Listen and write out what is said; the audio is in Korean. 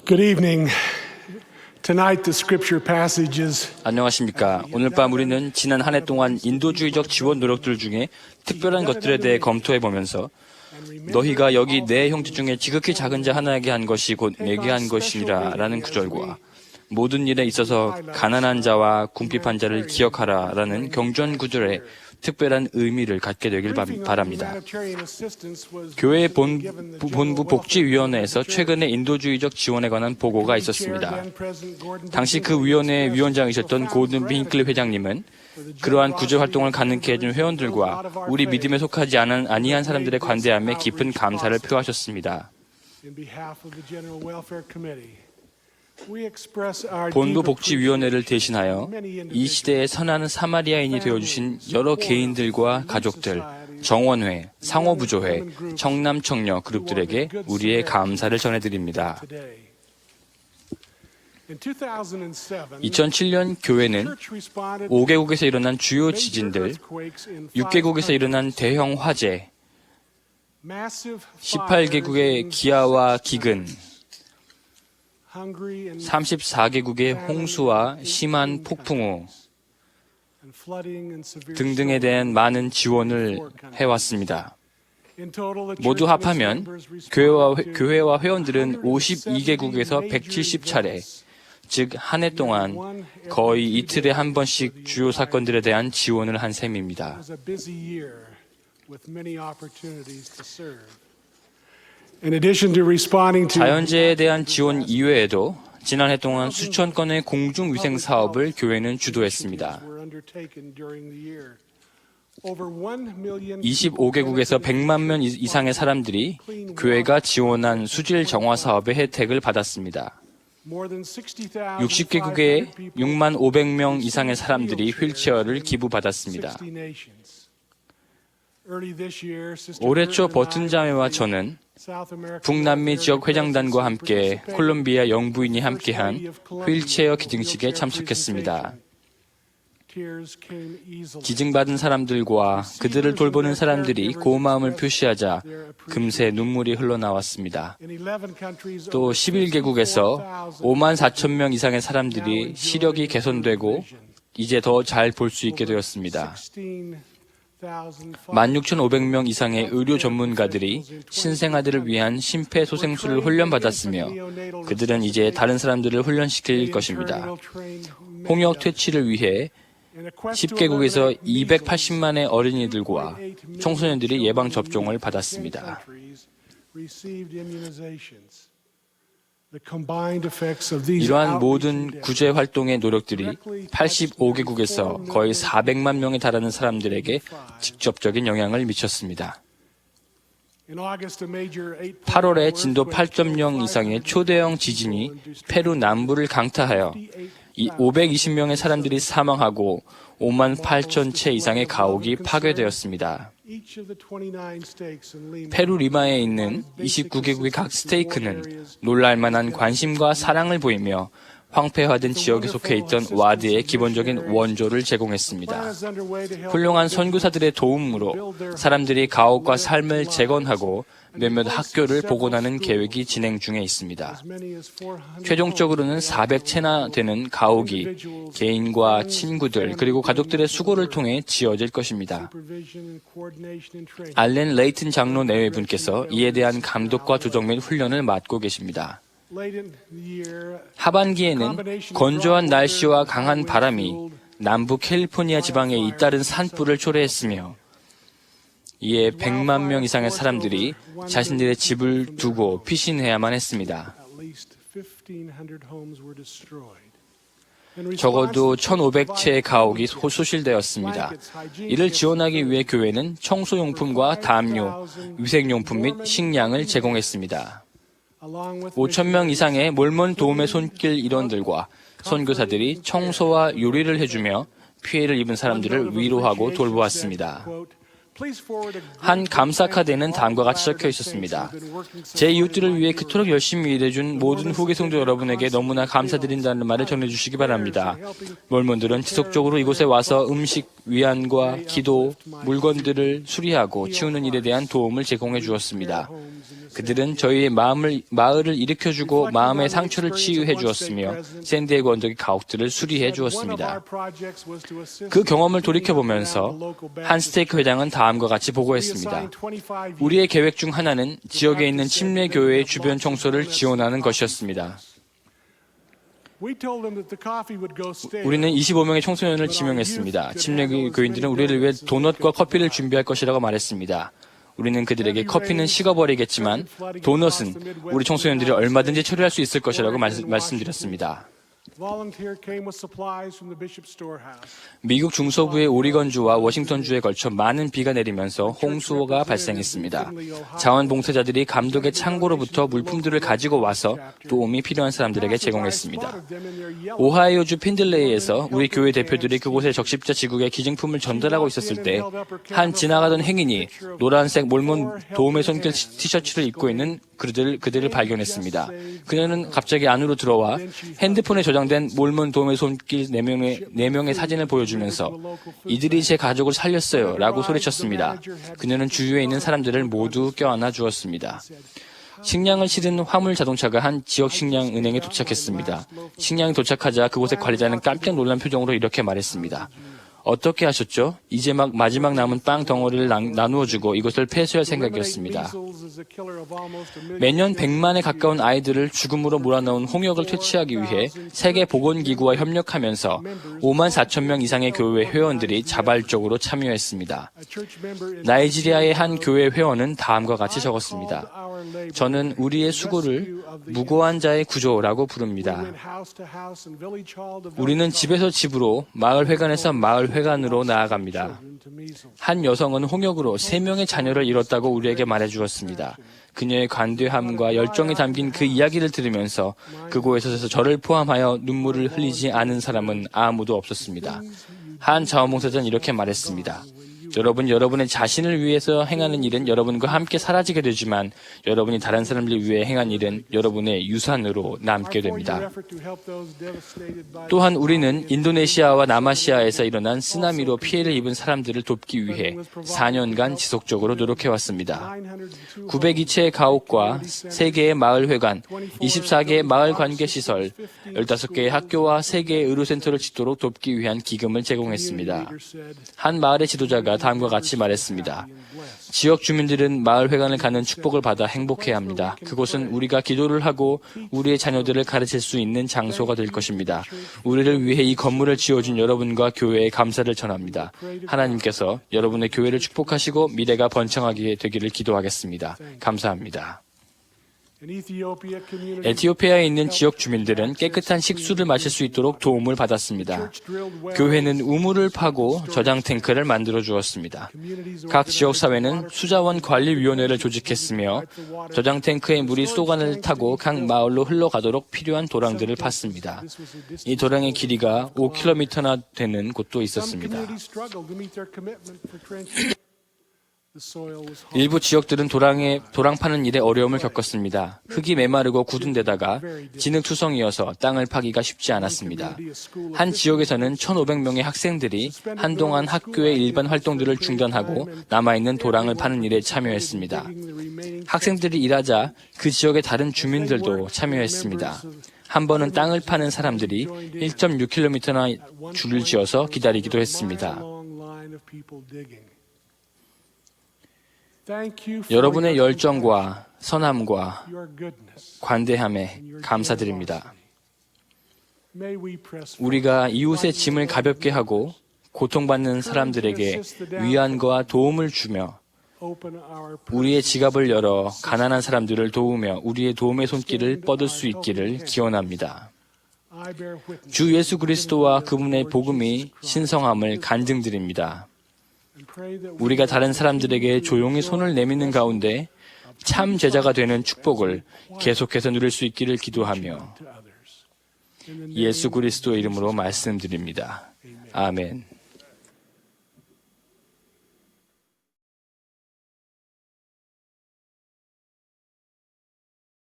Good evening. Tonight the scripture passages 안녕하십니까. 오늘 밤 우리는 지난 한 해 동안 인도주의적 지원 노력들 중에 특별한 것들에 대해 검토해 보면서 너희가 여기 내 형제 중에 지극히 작은 자 하나에게 한 것이 곧 내게 한 것이니라 라는 구절과 모든 일에 있어서 가난한 자와 궁핍한 자를 기억하라 라는 경전 구절에 특별한 의미를 갖게 되길 바랍니다. 교회 본부 복지위원회에서 최근에 인도주의적 지원에 관한 보고가 있었습니다. 당시 그 위원회의 위원장이셨던 고든 B. 힌클리 회장님은 그러한 구제 활동을 가능케 해준 회원들과 우리 믿음에 속하지 아니한 사람들의 관대함에 깊은 감사를 표하셨습니다. 본부 복지위원회를 대신하여 이 시대에 선한 사마리아인이 되어주신 여러 개인들과 가족들, 정원회, 상호부조회, 청남청녀 그룹들에게 우리의 감사를 전해드립니다. 2007년 교회는 5개국에서 일어난 주요 지진들, 6개국에서 일어난 대형 화재, 18개국의 기아와 기근, 34개국의 홍수와 심한 폭풍우 등등에 대한 많은 지원을 해왔습니다. 모두 합하면 교회와 회원들은 52개국에서 170차례, 즉 한 해 동안 거의 이틀에 한 번씩 주요 사건들에 대한 지원을 한 셈입니다. 자연재해에 대한 지원 이외에도 지난해 동안 수천 건의 공중위생 사업을 교회는 주도했습니다. 25개국에서 100만 명 이상의 사람들이 교회가 지원한 수질 정화 사업의 혜택을 받았습니다. 60개국의 6만 500명 이상의 사람들이 휠체어를 기부받았습니다. 올해 초 버튼 자매와 저는 북남미 지역 회장단과 함께 콜롬비아 영부인이 함께한 휠체어 기증식에 참석했습니다. 기증받은 사람들과 그들을 돌보는 사람들이 고마움을 표시하자 금세 눈물이 흘러나왔습니다. 또 11개국에서 5만 4천 명 이상의 사람들이 시력이 개선되고 이제 더 잘 볼 수 있게 되었습니다. 16,500명 이상의 의료 전문가들이 신생아들을 위한 심폐소생술을 훈련받았으며 그들은 이제 다른 사람들을 훈련시킬 것입니다. 홍역 퇴치를 위해 10개국에서 280만의 어린이들과 청소년들이 예방접종을 받았습니다. 이러한 모든 구제 활동의 노력들이 85개국에서 거의 400만 명에 달하는 사람들에게 직접적인 영향을 미쳤습니다. 8월에 진도 8.0 이상의 초대형 지진이 페루 남부를 강타하여 520명의 사람들이 사망하고 5만 8천 채 이상의 가옥이 파괴되었습니다. 페루 리마에 있는 29개국의 각 스테이크는 놀랄만한 관심과 사랑을 보이며 황폐화된 지역에 속해 있던 와드의 기본적인 원조를 제공했습니다. 훌륭한 선교사들의 도움으로 사람들이 가옥과 삶을 재건하고 몇몇 학교를 복원하는 계획이 진행 중에 있습니다. 최종적으로는 400채나 되는 가옥이 개인과 친구들 그리고 가족들의 수고를 통해 지어질 것입니다. 알렌 레이튼 장로 내외분께서 이에 대한 감독과 조정 및 훈련을 맡고 계십니다. 하반기에는 건조한 날씨와 강한 바람이 남부 캘리포니아 지방에 잇따른 산불을 초래했으며 이에 100만 명 이상의 사람들이 자신들의 집을 두고 피신해야만 했습니다. 적어도 1,500채의 가옥이 소실되었습니다. 이를 지원하기 위해 교회는 청소용품과 담요, 위생용품 및 식량을 제공했습니다. 5,000명 이상의 몰몬 도움의 손길 일원들과 선교사들이 청소와 요리를 해주며 피해를 입은 사람들을 위로하고 돌보았습니다. 한 감사 카드에는 다음과 같이 적혀 있었습니다. 제 이웃들을 위해 그토록 열심히 일해준 모든 후계 성도 여러분에게 너무나 감사드린다는 말을 전해주시기 바랍니다. 몰몬들은 지속적으로 이곳에 와서 음식, 위안과 기도, 물건들을 수리하고 치우는 일에 대한 도움을 제공해 주었습니다. 그들은 저희의 마을을 일으켜주고 마음의 상처를 치유해 주었으며 샌디에고 언덕의 가옥들을 수리해 주었습니다. 그 경험을 돌이켜보면서 한 스테이크 회장은 다음과 같이 보고했습니다. 우리의 계획 중 하나는 지역에 있는 침례 교회의 주변 청소를 지원하는 것이었습니다. 우리는 25명의 청소년을 지명했습니다. 침례 교인들은 우리를 위해 도넛과 커피를 준비할 것이라고 말했습니다. 우리는 그들에게 커피는 식어버리겠지만 도넛은 우리 청소년들이 얼마든지 처리할 수 있을 것이라고 말씀드렸습니다. 미국 중서부의 오리건주와 워싱턴주에 걸쳐 많은 비가 내리면서 홍수가 발생했습니다. 자원봉사자들이 감독의 창고로부터 물품들을 가지고 와서 도움이 필요한 사람들에게 제공했습니다. 오하이오주 핀들레이에서 우리 교회 대표들이 그곳에 적십자 지국에 기증품을 전달하고 있었을 때 한 지나가던 행인이 노란색 몰몬 도움의 손길 티셔츠를 입고 있는 그들을 발견했습니다. 그녀는 갑자기 안으로 들어와 핸드폰에 저장된 몰몬 도움의 손길 4명의 사진을 보여주면서 이들이 제 가족을 살렸어요 라고 소리쳤습니다. 그녀는 주위에 있는 사람들을 모두 껴안아 주었습니다. 식량을 실은 화물 자동차가 한 지역 식량 은행에 도착했습니다. 식량이 도착하자 그곳의 관리자는 깜짝 놀란 표정으로 이렇게 말했습니다. 어떻게 하셨죠? 이제 마지막 남은 빵 덩어리를 나누어주고 이것을 폐쇄할 생각이었습니다. 매년 100만에 가까운 아이들을 죽음으로 몰아넣은 홍역을 퇴치하기 위해 세계보건기구와 협력하면서 5만 4천 명 이상의 교회 회원들이 자발적으로 참여했습니다. 나이지리아의 한 교회 회원은 다음과 같이 적었습니다. 저는 우리의 수고를 무고한 자의 구조라고 부릅니다. 우리는 집에서 집으로, 마을 회관에서 마을 회관으로 나아갑니다. 한 여성은 홍역으로 3명의 자녀를 잃었다고 우리에게 말해주었습니다. 그녀의 관대함과 열정이 담긴 그 이야기를 들으면서 그곳에서 저를 포함하여 눈물을 흘리지 않은 사람은 아무도 없었습니다. 한 자원봉사자는 이렇게 말했습니다. 여러분의 자신을 위해서 행하는 일은 여러분과 함께 사라지게 되지만 여러분이 다른 사람들을 위해 행한 일은 여러분의 유산으로 남게 됩니다. 또한 우리는 인도네시아와 남아시아에서 일어난 쓰나미로 피해를 입은 사람들을 돕기 위해 4년간 지속적으로 노력해왔습니다. 902채의 가옥과 3개의 마을 회관, 24개의 마을 관계시설, 15개의 학교와 3개의 의료센터를 짓도록 돕기 위한 기금을 제공했습니다. 한 마을의 지도자가 다음과 같이 말했습니다. 지역 주민들은 마을 회관을 가는 축복을 받아 행복해야 합니다. 그곳은 우리가 기도를 하고 우리의 자녀들을 가르칠 수 있는 장소가 될 것입니다. 우리를 위해 이 건물을 지어준 여러분과 교회에 감사를 전합니다. 하나님께서 여러분의 교회를 축복하시고 미래가 번창하게 되기를 기도하겠습니다. 감사합니다. 에티오피아에 있는 지역 주민들은 깨끗한 식수를 마실 수 있도록 도움을 받았습니다. 교회는 우물을 파고 저장 탱크를 만들어 주었습니다. 각 지역 사회는 수자원 관리위원회를 조직했으며 저장 탱크의 물이 수도관을 타고 각 마을로 흘러가도록 필요한 도랑들을 팠습니다. 이 도랑의 길이가 5km나 되는 곳도 있었습니다. 일부 지역들은 도랑 파는 일에 어려움을 겪었습니다. 흙이 메마르고 굳은 데다가 진흙투성이어서 땅을 파기가 쉽지 않았습니다. 한 지역에서는 1,500명의 학생들이 한동안 학교의 일반 활동들을 중단하고 남아있는 도랑을 파는 일에 참여했습니다. 학생들이 일하자 그 지역의 다른 주민들도 참여했습니다. 한 번은 땅을 파는 사람들이 1.6km나 줄을 지어서 기다리기도 했습니다. 여러분의 열정과 선함과 관대함에 감사드립니다. 우리가 이웃의 짐을 가볍게 하고 고통받는 사람들에게 위안과 도움을 주며 우리의 지갑을 열어 가난한 사람들을 도우며 우리의 도움의 손길을 뻗을 수 있기를 기원합니다. 주 예수 그리스도와 그분의 복음이 신성함을 간증드립니다. 우리가 다른 사람들에게 조용히 손을 내미는 가운데 참 제자가 되는 축복을 계속해서 누릴 수 있기를 기도하며 예수 그리스도의 이름으로 말씀드립니다. 아멘.